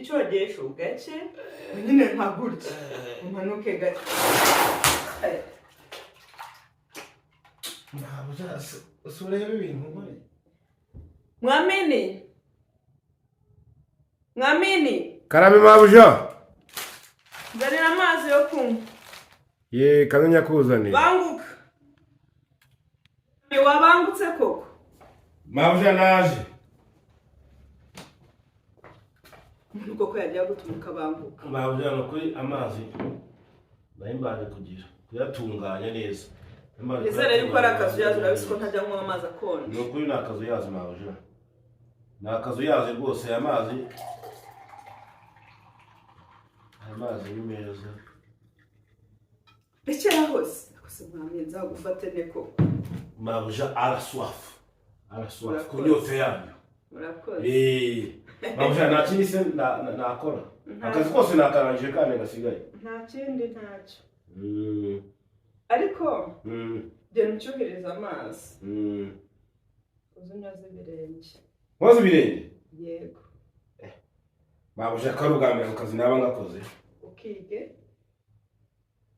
Ico jesho gace nyine ntagurutse umanuke gace mabuja usurebe ibintu nkore Mwamini karame mabuja zanira amazi yo kunywa ye kamenya kuzanira banguka wabangutse koko mabuja naje nuko ko yagiye gutumuka banguka mabuja no kuri amazi nahimbanje kugira kuyatunganya neza ese rero ko arakazu yazo urabisiko ntajya nkwa amazi akonje no kuri nakazu yazo mabuja nakazu yazo rwose amazi ni meza Bekera hose akose mwamenza gufate neko mabuja araswafu kunyote yanyu murakoze mabuja nta kindi se nakora akazi kose nakarangije kandi gasigaye nta kindi ntacyo ariko genda ucyuhiriza amazi uzunyaze ibirenge mwaze ibirenge yego mabuja karugambira mu kazi naba ngakoze ukige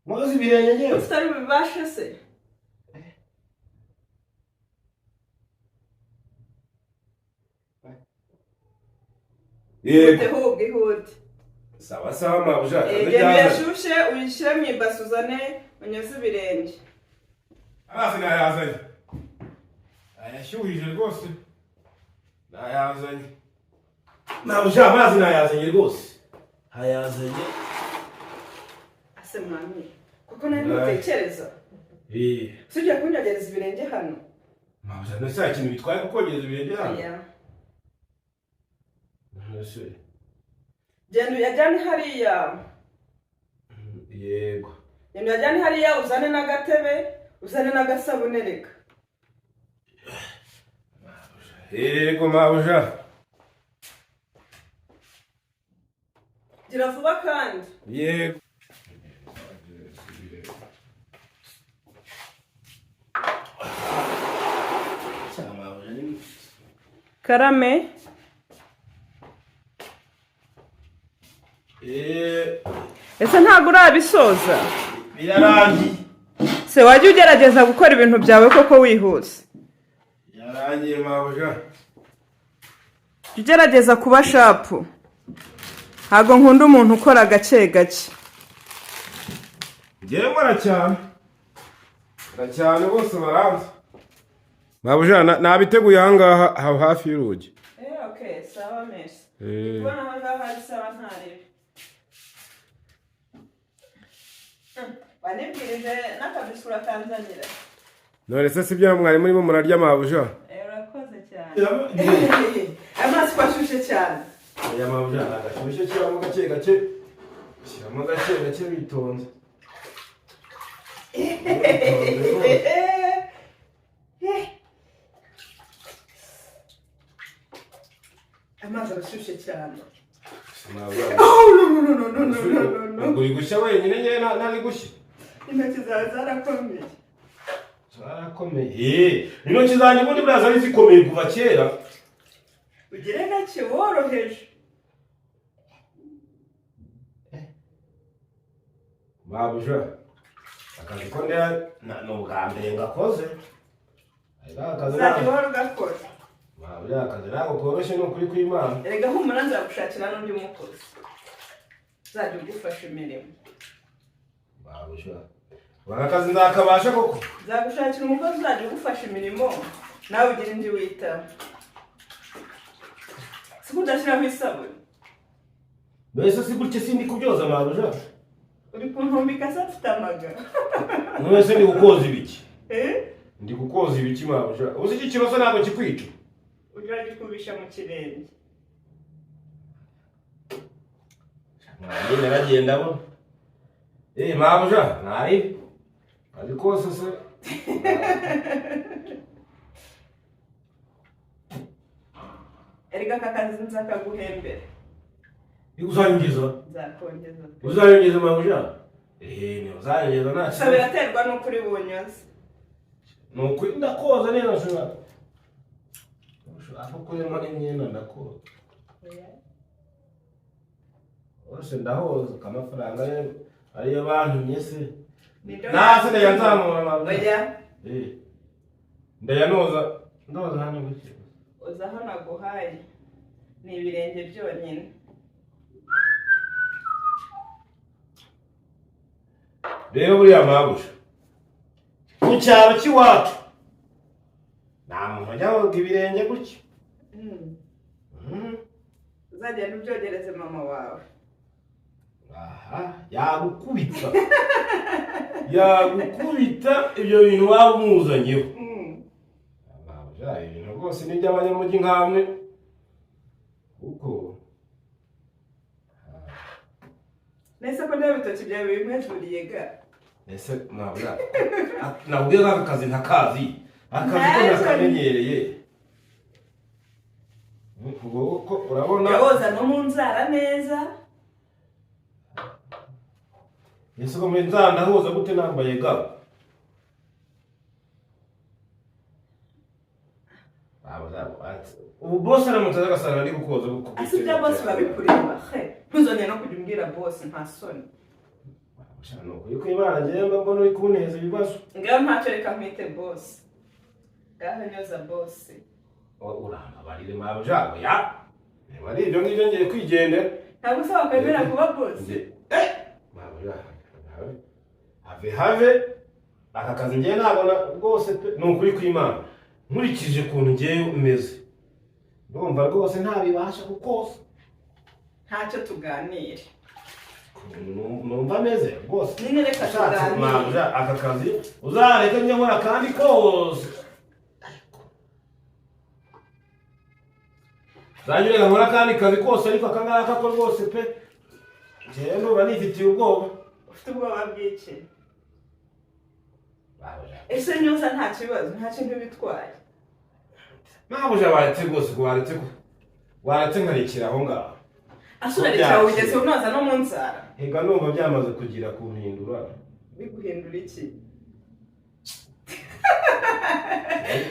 mwaze ibirenge nyewe utari bibashe se yego ihute sawa mabuja genda yashushe uyishyire mu ibasi uzane unyoze ibirenge amazi nayazanye ayashyuhije rwose nayazanye mabuja amazi nayazanye rwose hayazanye ase mwami kuko nari ntutekereza sujya kunyogereza ibirenge hano mabuja nasa ikintu bitwaye kukogereza ibirenge hano genda uyajyane hariya yego genda uyajyane hariya uzane n'agatebe uzane n'agasabune reka yego mabuja gira vuba kandi yego Karame ese ntabwo urabisoza birarangiye se wajya ugerageza gukora ibintu byawe koko wihuse yarangiye mabuja ugerageza kuba shapu ntabwo nkunda umuntu ukora gake gake ngewe nkora cyane bose baranze mabuja nabiteguye ahangaha hafi y'urugi okay sawa mesi kubona ahangaha hari sawa ntarebe wanibwirije n'akabisura kanzanira none se sibyo mwari murimo murarya mabuja urakoze cyane amazi kwashushe cyane aya mabuja agashyushye kiramo gake bitonze amazi arashyushye cyane no uri gushya wenyine nyewe ntari gushya intoki zawe zarakomeye intoki zanjye ubundi buriya zari zikomeye kuva kera ugire gake woroheje mabuja akazi ko ndera ni ubwa mbere ngakoze uzajya uhora ugakora mabuja akazi ntabwo koroshye ni ukuri kw'Imana erega humura nzagushakira n'undi mukozi uzajya ugufasha imirimo mabuja wanga akazi nzakabasha koko nzagushakira umukozi uzajya ugufasha imirimo nawe ugira indi witaho si kudashyiraho isabune mbese si gutya sindi kubyoza mabuja uri kuntumbika se afite amaga mwese ndi gukoza ibiki ndi gukoza ibiki mabuja uzi iki kibazo ntabwo kikwica ujya gikubisha mu kirenge mwari naragenda bo mabuja ntari ari kose se erega aka kazi nzakaguhembera uzanyongeza mabuja uzanyongeza nta kibazo biraterwa n'uko uri bunyoze nuko ndakoza neza ushobora kukuremo n'imyenda ndakoza bose ndahoza kamafaranga ariyo bantumye se nase ndayanzamura mama oya ndayanoza ndoza hano gutyo uza hano naguhaye ni ibirenge byonyine rero buriya mabusha mu cyaro cy'iwacu nta muntu ajya woga ibirenge gutyo uzagenda ubyogereze mama wawe aha yagukubita ibyo bintu waba umuzanyeho mabusha ibintu rwose ni iby'abanyamujyi nkamwe kuko nese ko nta bitoki byawe bimwejuriye ga ese mabusha nabwiye aka kazi ntakazi akazi ko nakamenyereye ubwo urabona yahoza no mu nzara neza ese ko mu nzara ndahoza gute nambaye ga ubu boss aramutse agasanga ndi gukoza gukubita ase ibya boss babikureba ntuzongere no kujya umbwira boss nta soni yuko imana ngenda mbona uri kuneza ibibazo ngaho ntacyo reka nkwite boss ngaho nyoza boss urambabarire mabujabo ya ari ibyo ngibyo ngiye kwigendera ntabwo usaba kwemera kuba boss mabujabo have aka kazi ngiye nabona rwose ni ukuri kw'Imana nkurikije ukuntu ngiye umeze ndumva rwose ntabibasha kukoza ntacyo tuganire numva ameze rwose nyine reka tuganire aka kazi uzareke njye nkora kandi kose zanyurega nkora kandi kazi kose ariko akangaka ko rwose pe njyewe ndumva nifitiye ubwoba ufite ubwoba bw'iki ese nyoza nta kibazo nta kintu bitwaye mabuja waretse rwose waretse nkarekera aho ngaho asura reka ugeze unoza no mu nzara hega numva byamaze kugira kumpindura biguhindura iki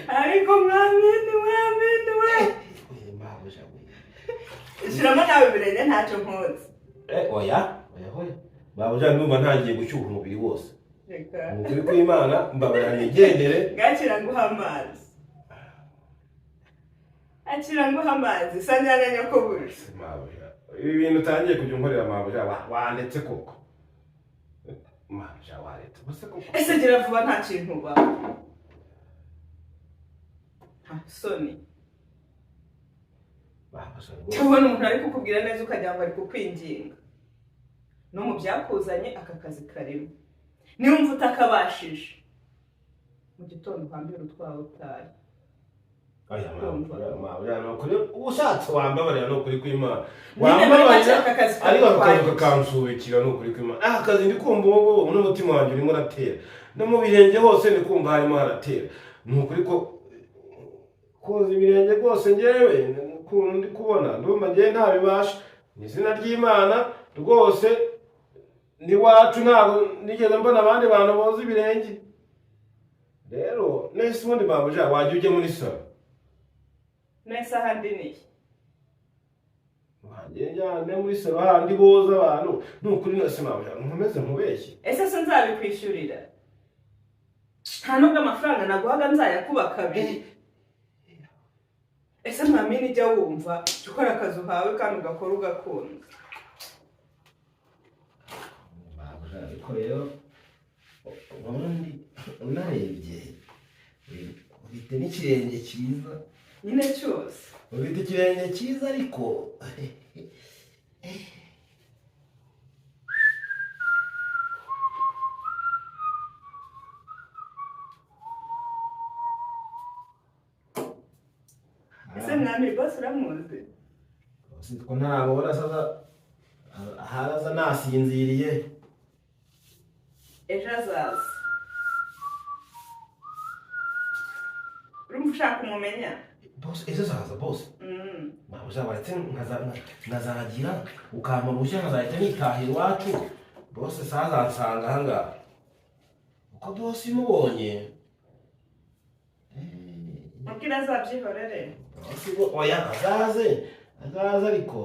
ariko mwamini mabuja shiramo nawe birenge ntacyo nkoze oya mabuja ndumva ntangiye gucyuha umubiri wose reka ukuri kw'Imana mbabarira nigendere ngakira nguha amazi akira nguha amazi sanjana nyoko buje mabuja ibi bintu utangiye kujya unkorera mabuja wandetse koko mabuja waretse bose koko ese gira vuba nta kintu uba soni tubona umuntu ari kukubwira neza ukagira ngo ari kukwinginga no mu byakuzanye aka kazi karimo niba umva utakabashije mu gitondo uhambire utwawe utaye mabuja nukuri ushatse wambabarira nukuri kw'Imana wambabarira ariko akazi kakansubikira nukuri kw'Imana akazi ndi kumva ubu n'umutima wanjye urimo uratera no mu birenge hose ndi kumva harimo haratera nukuri ko koza ibirenge rwose njyewe ukuntu ndi kubona ndumva njyewe ntabibasha mu izina ry'Imana rwose n'iwacu ntabwo nigeze mbona abandi bantu boza ibirenge rero nese ubundi mabuja wajya ujya muri salo nese ahandi niye wajya njyane muri salo handi boza abantu nukuri nose mabuja nkomeze nkubeshye ese se nzabikwishyurira nta nubwo amafaranga naguhaga nzayakuba kabiri ese mwamini ijya wumva ukora akazi uhawe kandi ugakora ugakunda ariko rero ubundi unarebye ufite n'ikirenge cyiza nyine cyose ufite ikirenge cyiza ariko ese mwami bose uramuzi ko ntabwo haraza nasinziriye ejo azaza urumva ushaka kumumenya bose ejo azaza bose mabuja waretse nkazagira ukampa bushya nkazahita nitahira iwacu bose sazansanga aha ngaha uko bose imubonye mubwira azabyihorere oya azaze ariko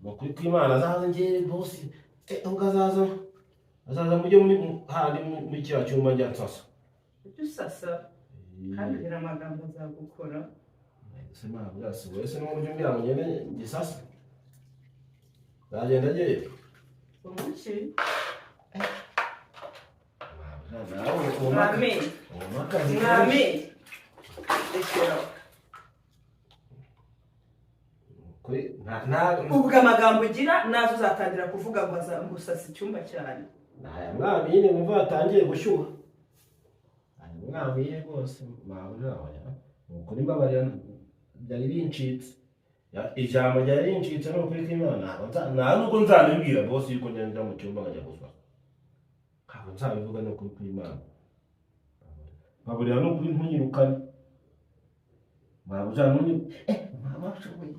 ni ukuri kw'Imana azaza njye bosi ubwo azaza mujye muri handi muri kiriya cyumba njya nsasa ujye usasa kandi ugira amagambo azagukora ese ntabwo yasigaye ese n'uburyo mbwira ngo ngende ngisasa nagenda agiye umuki mwami mwami rekera ubwo amagambo ugira nazo uzatangira kuvuga ngo azagusasa icyumba cyane aya mwami nyine wumva watangiye gushyuha aya mwami ye rwose ukuri mbabarira byari bincitse ijambo ryari rincitse ni ukuri kw'Imana nta nubwo nzabibwira bose yuko njya mu cyumba nkajya gusasa ntabwo nzabivuga ni ukuri kw'Imana mbabarira ni ukuri ntunyirukane mwabuja mama shoboye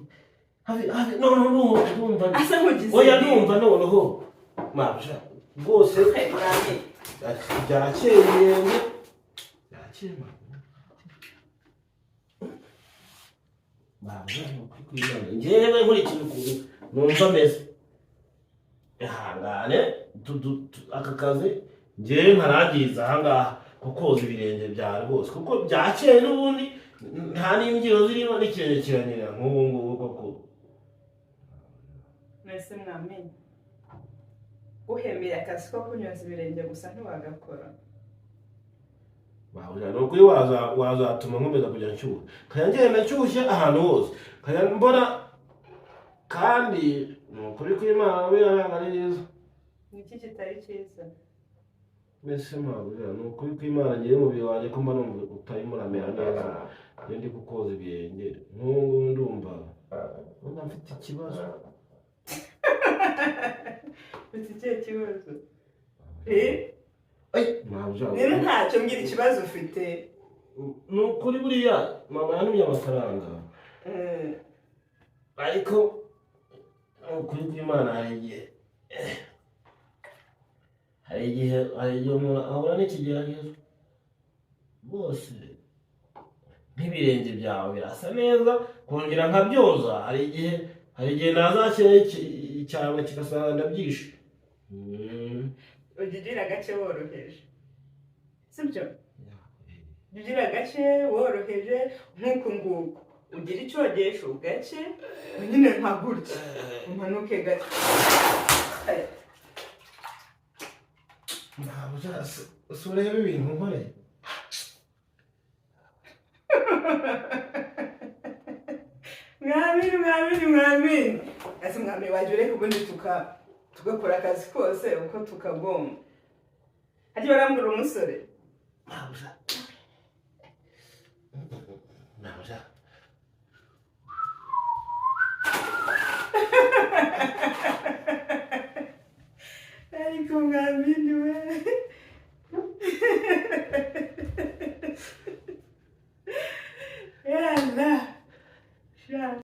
numva asa nkugize oya numva noneho mwabuja rwose byarakeye byarakeye mwabuja ni ukuri kw'Imana njyewe nkurikije ukuntu numva meze ihangane aka kazi njyewe nkaragiza ahangaha kukoza ibirenge byawe rwose kuko byakeye n'ubundi nta n'imbyiro zirimo n'ikirenge kiranyerera nk'ubu ngubu koko mwese mwamenye uhemeye akazi ko kunyoza ibirenge gusa ntiwagakora ni ukuri wazatuma nkomeza kujya nshyuha nkajya ngenda nshyushye ahantu hose nkajya mbona kandi ni ukuri kw'Imana biriya ntabwo ari byiza ni iki kitari cyiza mbese mwaburira ni ukuri kw'Imana ngewe umubiri wanjye ko mba numva utarimo uramera neza iyo ndi kukoza ibirenge nk'ubu ngubu ndumva mfite ikibazo ufite ikihe kibazo rero ntacyo mbwira ikibazo ufite ni ukuri buriya mama yantumye amafaranga ariko ni ukuri kw'Imana hari igihe umuntu ahura n'ikigeragezo rwose nk'ibirenge byawe birasa neza kongera nkabyoza hari igihe nazashyiraho icyangwe kigasanga ndabyishe ujya ugira agace woroheje sibyo ujya ugira agace woroheje nk'uku nguku ugira icyogesho gake nyine nka gutya umanuke gake ntabwo ureba ibintu nkoreye mwamini ese mwami wajya ureka ubundi tugakora akazi kose uko tukagomba hajya barambura umusore ntabwo